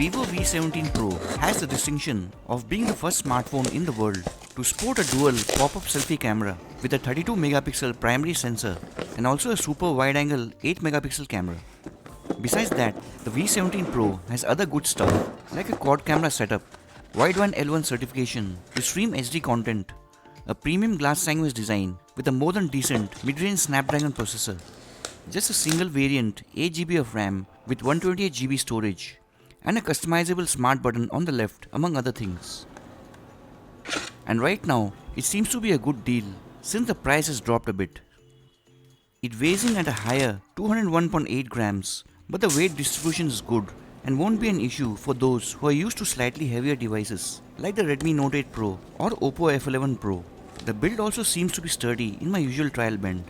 Vivo V17 Pro has the distinction of being the first smartphone in the world to sport a dual pop-up selfie camera with a 32 megapixel primary sensor and also a super wide-angle 8 megapixel camera. Besides that, the V17 Pro has other good stuff like a quad camera setup, Wideband L1 certification to stream HD content, a premium glass sandwich design with a more than decent mid-range Snapdragon processor, just a single variant 8GB of RAM with 128GB storage, and a customizable smart button on the left, among other things. And right now, it seems to be a good deal since the price has dropped a bit. It weighs in at a higher 201.8 grams, but the weight distribution is good and won't be an issue for those who are used to slightly heavier devices like the Redmi Note 8 Pro or Oppo F11 Pro. The build also seems to be sturdy in my usual trial bend.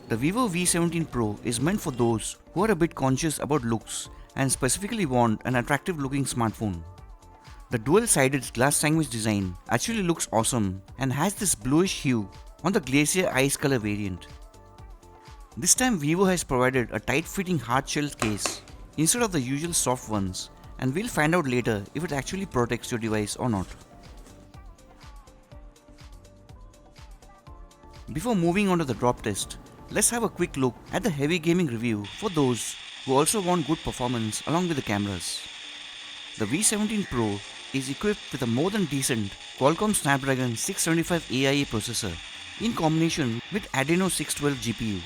The Vivo V17 Pro is meant for those who are a bit conscious about looks and specifically want an attractive looking smartphone. The dual-sided glass sandwich design actually looks awesome and has this bluish hue on the Glacier ice color variant. This time Vivo has provided a tight-fitting hard-shelled case instead of the usual soft ones, and we'll find out later if it actually protects your device or not. Before moving on to the drop test, let's have a quick look at the heavy gaming review for those who also want good performance along with the cameras. The V17 Pro is equipped with a more than decent Qualcomm Snapdragon 675 AIA processor in combination with Adreno 612 GPU.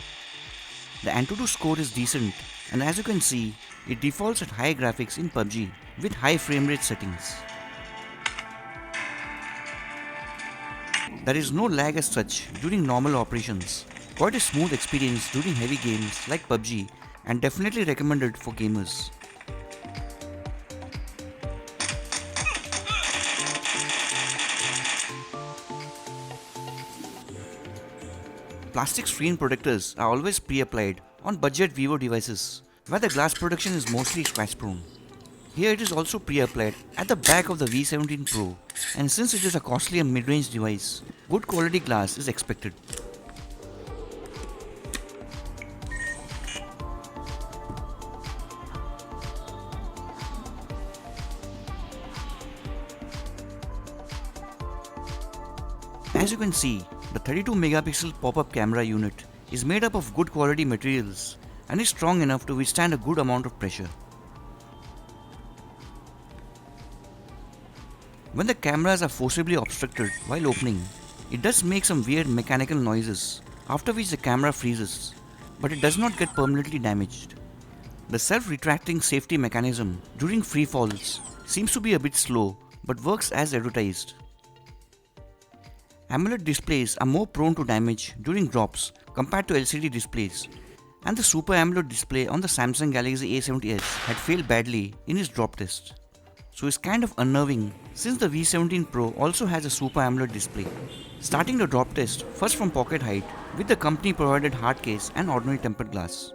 The Antutu score is decent, and as you can see, it defaults at high graphics in PUBG with high frame rate settings. There is no lag as such during normal operations. Quite a smooth experience during heavy games like PUBG, and definitely recommended for gamers. Plastic screen protectors are always pre-applied on budget Vivo devices where the glass protection is mostly scratch prone. Here it is also pre-applied at the back of the V17 Pro, and since it is a costly and mid-range device, good quality glass is expected. As you can see, the 32 megapixel pop-up camera unit is made up of good quality materials and is strong enough to withstand a good amount of pressure. When the cameras are forcibly obstructed while opening, it does make some weird mechanical noises, after which the camera freezes, but it does not get permanently damaged. The self-retracting safety mechanism during free falls seems to be a bit slow but works as advertised. AMOLED displays are more prone to damage during drops compared to LCD displays, and the Super AMOLED display on the Samsung Galaxy A70s had failed badly in its drop test. So it's kind of unnerving since the V17 Pro also has a Super AMOLED display. Starting the drop test first from pocket height with the company provided hard case and ordinary tempered glass.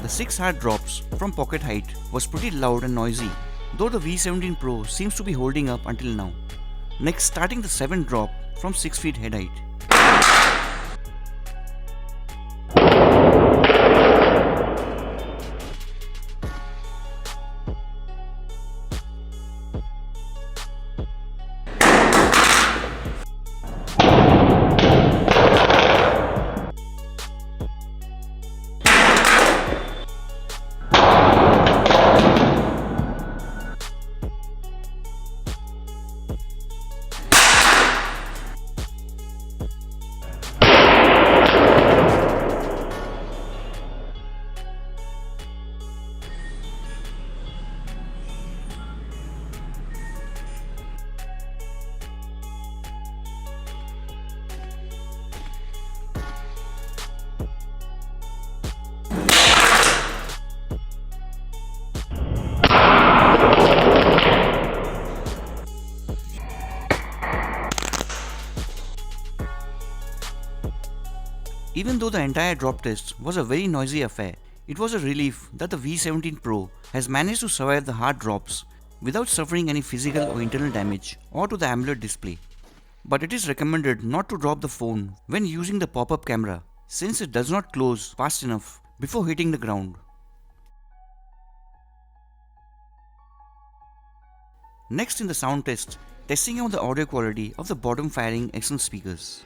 The 6 hard drops from pocket height was pretty loud and noisy, though the V17 Pro seems to be holding up until now. Next, starting the 7 drop from 6 feet head height. Even though the entire drop test was a very noisy affair, it was a relief that the V17 Pro has managed to survive the hard drops without suffering any physical or internal damage or to the AMOLED display. But it is recommended not to drop the phone when using the pop-up camera since it does not close fast enough before hitting the ground. Next in the sound test, testing out the audio quality of the bottom firing external speakers.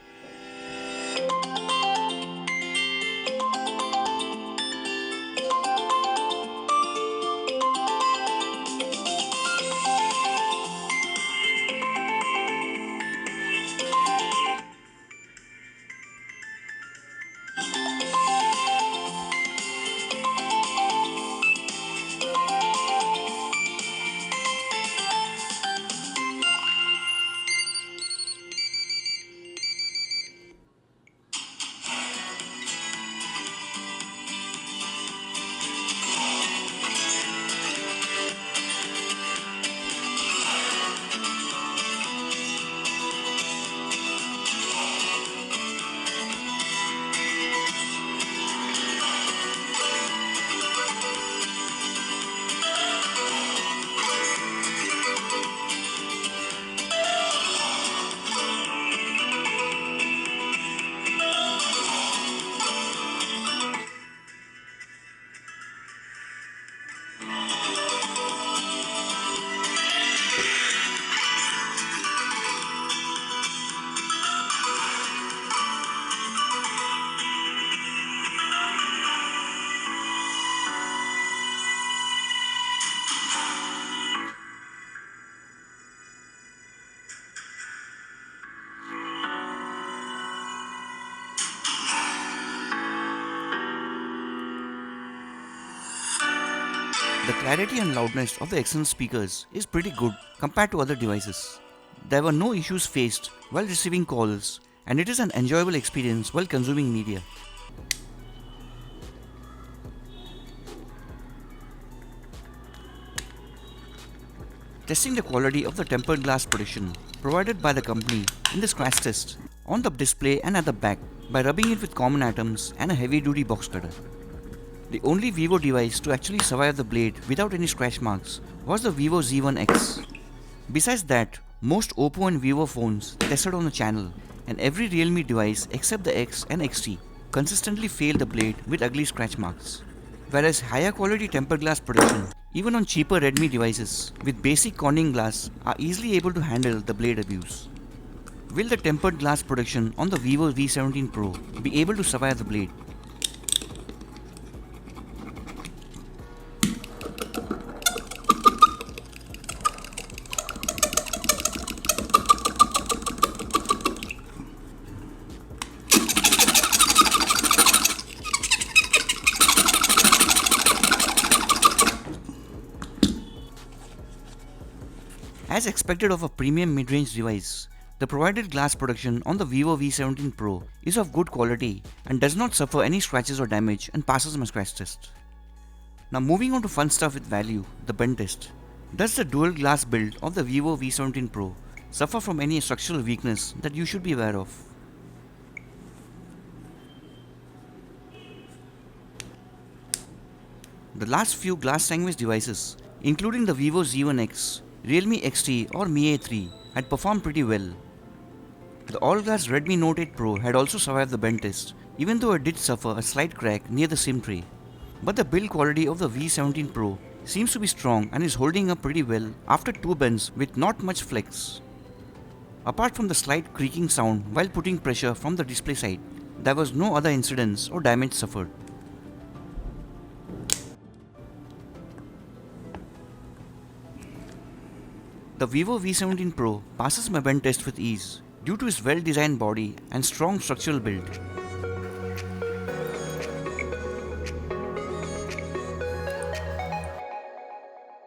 The clarity and loudness of the external speakers is pretty good compared to other devices. There were no issues faced while receiving calls, and it is an enjoyable experience while consuming media. Testing the quality of the tempered glass protection provided by the company in the scratch test on the display and at the back by rubbing it with common atoms and a heavy duty box cutter. The only Vivo device to actually survive the blade without any scratch marks was the Vivo Z1X. Besides that, most Oppo and Vivo phones tested on the channel and every Realme device except the X and XT consistently failed the blade with ugly scratch marks. Whereas higher quality tempered glass protection, even on cheaper Redmi devices with basic corning glass, are easily able to handle the blade abuse. Will the tempered glass protection on the Vivo V17 Pro be able to survive the blade? As expected of a premium mid-range device, the provided glass protection on the Vivo V17 Pro is of good quality and does not suffer any scratches or damage and passes my scratch test. Now moving on to fun stuff with value, the bend test. Does the dual glass build of the Vivo V17 Pro suffer from any structural weakness that you should be aware of? The last few glass sandwich devices, including the Vivo Z1X, Realme XT or Mi A3 had performed pretty well. The all-glass Redmi Note 8 Pro had also survived the bend test, even though it did suffer a slight crack near the SIM tray. But the build quality of the V17 Pro seems to be strong and is holding up pretty well after two bends with not much flex. Apart from the slight creaking sound while putting pressure from the display side, there was no other incidents or damage suffered. The Vivo V17 Pro passes my bend test with ease due to its well-designed body and strong structural build.